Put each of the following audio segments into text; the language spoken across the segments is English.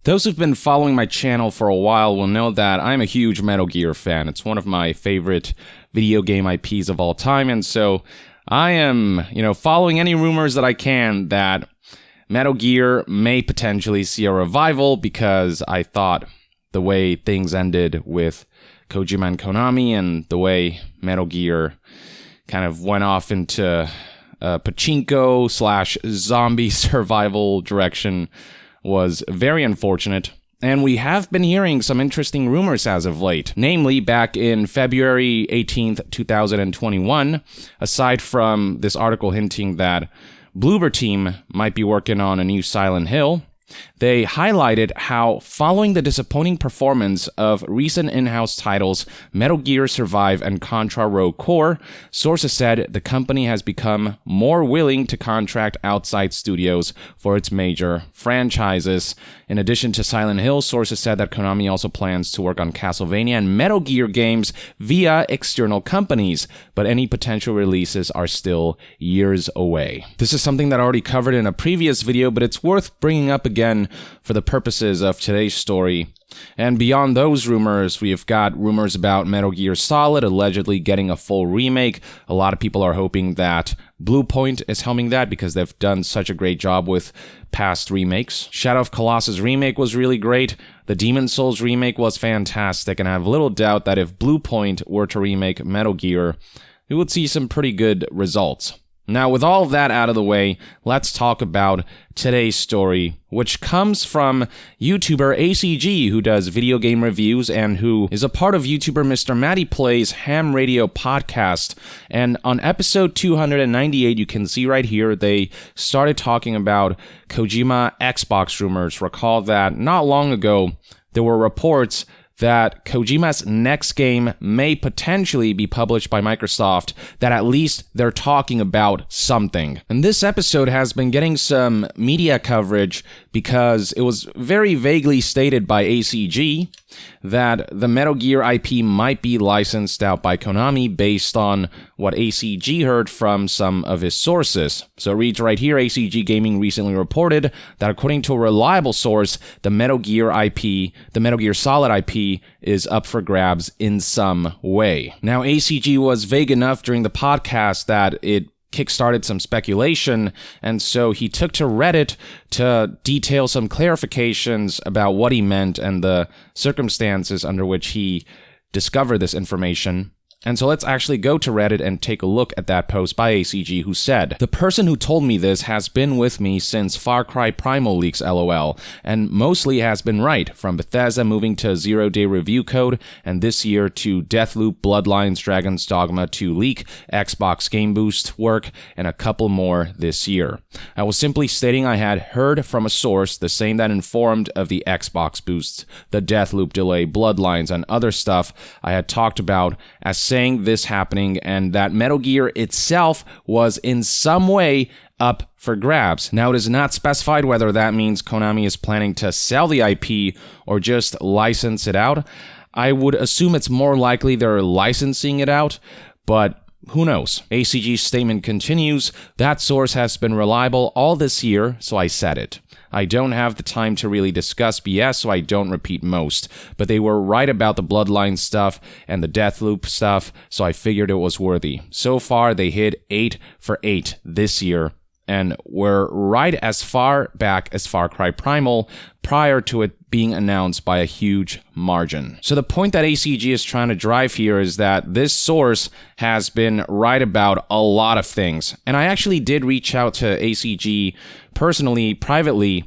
Those who've been following my channel for a while will know that I'm a huge Metal Gear fan. It's one of my favorite video game IPs of all time, and so I am, following any rumors that I can that Metal Gear may potentially see a revival, because I thought the way things ended with Kojima and Konami and the way Metal Gear kind of went off into pachinko/zombie survival direction was very unfortunate. And we have been hearing some interesting rumors as of late. Namely, back in February 18th, 2021, aside from this article hinting that Bloober Team might be working on a new Silent Hill, they highlighted how, following the disappointing performance of recent in-house titles Metal Gear Survive and Contra Rogue Core, sources said the company has become more willing to contract outside studios for its major franchises. In addition to Silent Hill, sources said that Konami also plans to work on Castlevania and Metal Gear games via external companies, but any potential releases are still years away. This is something that I already covered in a previous video, but it's worth bringing up again for the purposes of today's story. And beyond those rumors, we have got rumors about Metal Gear Solid allegedly getting a full remake. A lot of people are hoping that Bluepoint is helming that because they've done such a great job with past remakes. Shadow of Colossus remake was really great. The Demon's Souls remake was fantastic, and I have little doubt that if Bluepoint were to remake Metal Gear, we would see some pretty good results. Now, with all of that out of the way, let's talk about today's story, which comes from YouTuber ACG, who does video game reviews and who is a part of YouTuber Mr. Matty Play's Ham Radio podcast. And on episode 298, you can see right here, they started talking about Kojima Xbox rumors. Recall that not long ago, there were reports that Kojima's next game may potentially be published by Microsoft, that at least they're talking about something. And this episode has been getting some media coverage because it was very vaguely stated by ACG that the Metal Gear IP might be licensed out by Konami based on what ACG heard from some of his sources. So it reads right here, ACG Gaming recently reported that according to a reliable source, the Metal Gear Solid IP is up for grabs in some way. Now, ACG was vague enough during the podcast that it kickstarted some speculation, and so he took to Reddit to detail some clarifications about what he meant and the circumstances under which he discovered this information. And so let's actually go to Reddit and take a look at that post by ACG, who said, "The person who told me this has been with me since Far Cry Primal leaks LOL, and mostly has been right, from Bethesda moving to zero-day review code, and this year to Deathloop, Bloodlines, Dragon's Dogma to leak, Xbox Game Boost work, and a couple more this year. I was simply stating I had heard from a source the same that informed of the Xbox boosts, the Deathloop delay, Bloodlines, and other stuff I had talked about as saying this happening, and that Metal Gear itself was in some way up for grabs. Now, it is not specified whether that means Konami is planning to sell the IP or just license it out. I would assume it's more likely they're licensing it out, but who knows?" ACG's statement continues, "That source has been reliable all this year, so I said it. I don't have the time to really discuss BS, so I don't repeat most. But they were right about the Bloodline stuff and the Deathloop stuff, so I figured it was worthy. So far, they hit 8 for 8 this year, and were right as far back as Far Cry Primal prior to it being announced by a huge margin." So the point that ACG is trying to drive here is that this source has been right about a lot of things. And I actually did reach out to ACG personally, privately,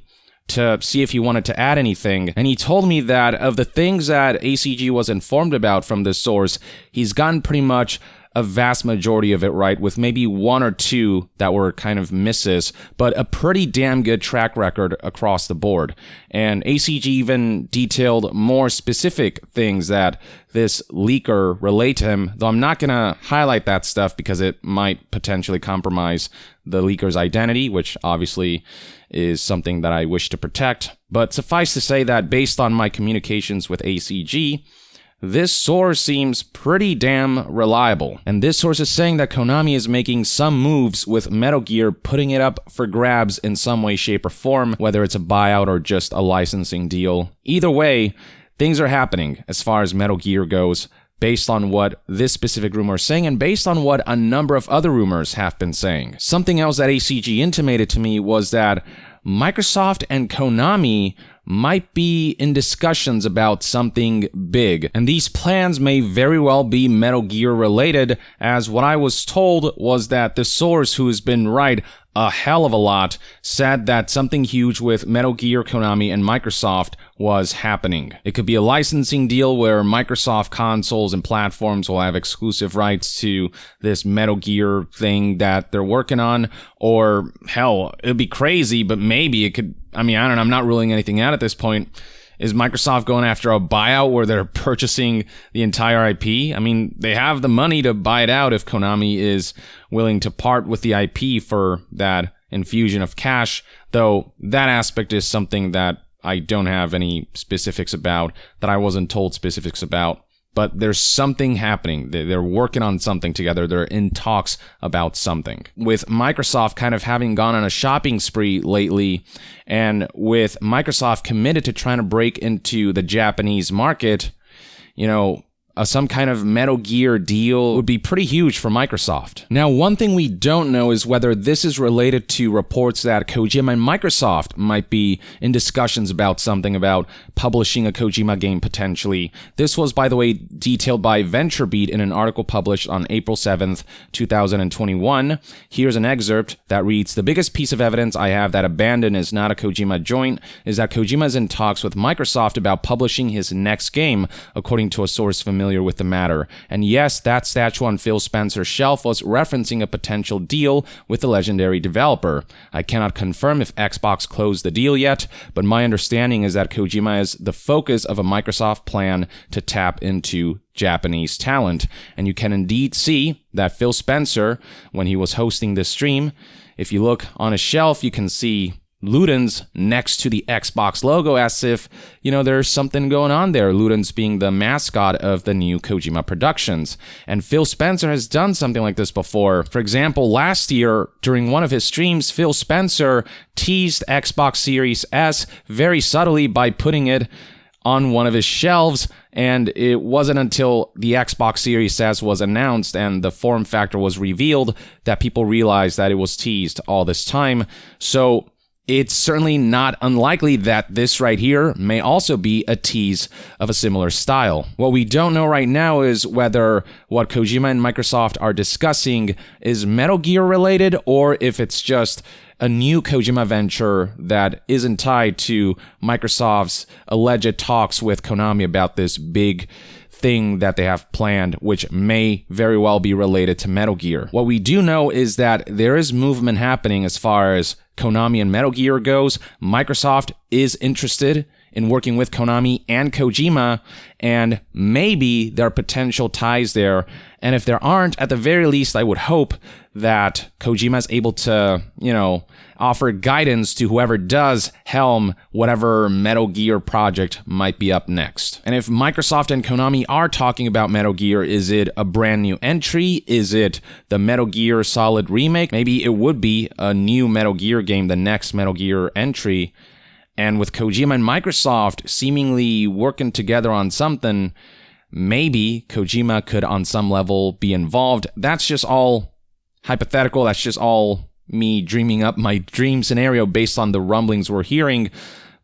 to see if he wanted to add anything. And he told me that of the things that ACG was informed about from this source, he's gotten pretty much a vast majority of it right, with maybe one or two that were kind of misses, but a pretty damn good track record across the board. And ACG even detailed more specific things that this leaker relate to him, though I'm not going to highlight that stuff because it might potentially compromise the leaker's identity, which obviously is something that I wish to protect. But suffice to say that based on my communications with ACG, this source seems pretty damn reliable. And this source is saying that Konami is making some moves with Metal Gear, putting it up for grabs in some way, shape, or form, whether it's a buyout or just a licensing deal. Either way, things are happening as far as Metal Gear goes, based on what this specific rumor is saying and based on what a number of other rumors have been saying. Something else that ACG intimated to me was that Microsoft and Konami might be in discussions about something big, and these plans may very well be Metal Gear related, as what I was told was that the source, who has been right a hell of a lot, said that something huge with Metal Gear, Konami, and Microsoft was happening. It could be a licensing deal where Microsoft consoles and platforms will have exclusive rights to this Metal Gear thing that they're working on, or hell, it'd be crazy, but maybe it could, I don't know, I'm not ruling anything out at this point. Is Microsoft going after a buyout where they're purchasing the entire IP? They have the money to buy it out if Konami is willing to part with the IP for that infusion of cash, though that aspect is something that I don't have any specifics about, that I wasn't told specifics about. But there's something happening. They're working on something together. They're in talks about something. With Microsoft kind of having gone on a shopping spree lately, and with Microsoft committed to trying to break into the Japanese market, some kind of Metal Gear deal would be pretty huge for Microsoft. Now, one thing we don't know is whether this is related to reports that Kojima and Microsoft might be in discussions about something, about publishing a Kojima game potentially. This was, by the way, detailed by VentureBeat in an article published on April 7th, 2021. Here's an excerpt that reads, "The biggest piece of evidence I have that Abandon is not a Kojima joint is that Kojima is in talks with Microsoft about publishing his next game, according to a source familiar with the matter. And yes, that statue on Phil Spencer's shelf was referencing a potential deal with the legendary developer. I cannot confirm if Xbox closed the deal yet, but my understanding is that Kojima is the focus of a Microsoft plan to tap into Japanese talent." And you can indeed see that Phil Spencer, when he was hosting this stream, if you look on his shelf, you can see Ludens next to the Xbox logo, as if, there's something going on there. Ludens being the mascot of the new Kojima Productions. And Phil Spencer has done something like this before. For example, last year, during one of his streams, Phil Spencer teased Xbox Series S very subtly by putting it on one of his shelves, and it wasn't until the Xbox Series S was announced and the form factor was revealed that people realized that it was teased all this time. So it's certainly not unlikely that this right here may also be a tease of a similar style. What we don't know right now is whether what Kojima and Microsoft are discussing is Metal Gear related, or if it's just a new Kojima venture that isn't tied to Microsoft's alleged talks with Konami about this big thing that they have planned, which may very well be related to Metal Gear. What we do know is that there is movement happening as far as Konami and Metal Gear goes. Microsoft is interested in working with Konami and Kojima, and maybe there are potential ties there. And if there aren't, at the very least, I would hope that Kojima is able to, offer guidance to whoever does helm whatever Metal Gear project might be up next. And if Microsoft and Konami are talking about Metal Gear, is it a brand new entry? Is it the Metal Gear Solid remake? Maybe it would be a new Metal Gear game, the next Metal Gear entry. And with Kojima and Microsoft seemingly working together on something, maybe Kojima could on some level be involved. That's just all hypothetical. That's just all me dreaming up my dream scenario based on the rumblings we're hearing.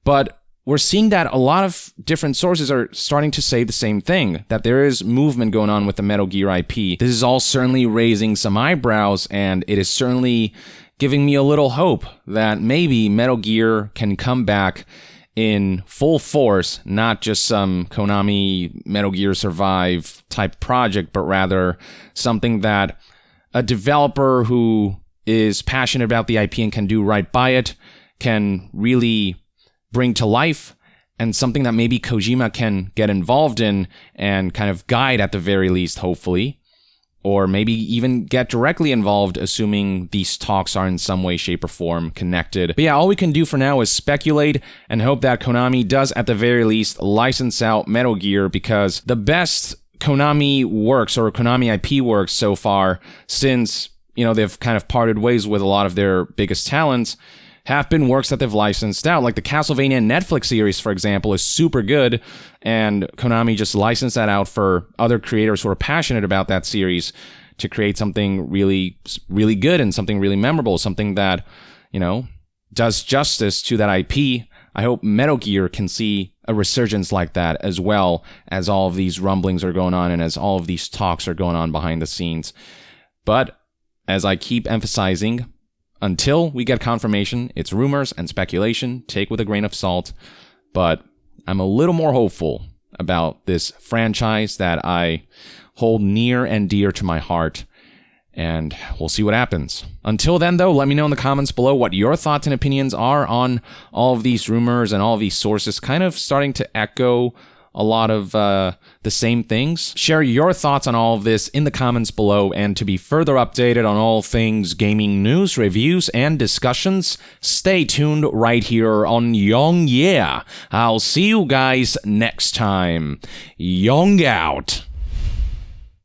But we're seeing that a lot of different sources are starting to say the same thing, that there is movement going on with the Metal Gear IP. This is all certainly raising some eyebrows, and it is certainly giving me a little hope that maybe Metal Gear can come back in full force, not just some Konami Metal Gear Survive type project, but rather something that a developer who is passionate about the IP and can do right by it can really bring to life, and something that maybe Kojima can get involved in and kind of guide at the very least, hopefully. or maybe even get directly involved, assuming these talks are in some way, shape, or form connected. But yeah, all we can do for now is speculate and hope that Konami does at the very least license out Metal Gear, because the best Konami works, or Konami IP works so far, since, you know, they've kind of parted ways with a lot of their biggest talents, have been works that they've licensed out. Like the Castlevania Netflix series, for example, is super good, and Konami just licensed that out for other creators who are passionate about that series to create something really, really good and something really memorable, something that, you know, does justice to that IP. I hope Metal Gear can see a resurgence like that, as well as all of these rumblings are going on and as all of these talks are going on behind the scenes. But as I keep emphasizing, until we get confirmation, it's rumors and speculation, take with a grain of salt, but I'm a little more hopeful about this franchise that I hold near and dear to my heart, and we'll see what happens. Until then, though, let me know in the comments below what your thoughts and opinions are on all of these rumors and all of these sources kind of starting to echo a lot of the same things. Share your thoughts on all of this in the comments below, and to be further updated on all things gaming news, reviews, and discussions, stay tuned right here on Young Yeah. I'll see you guys next time. Young out.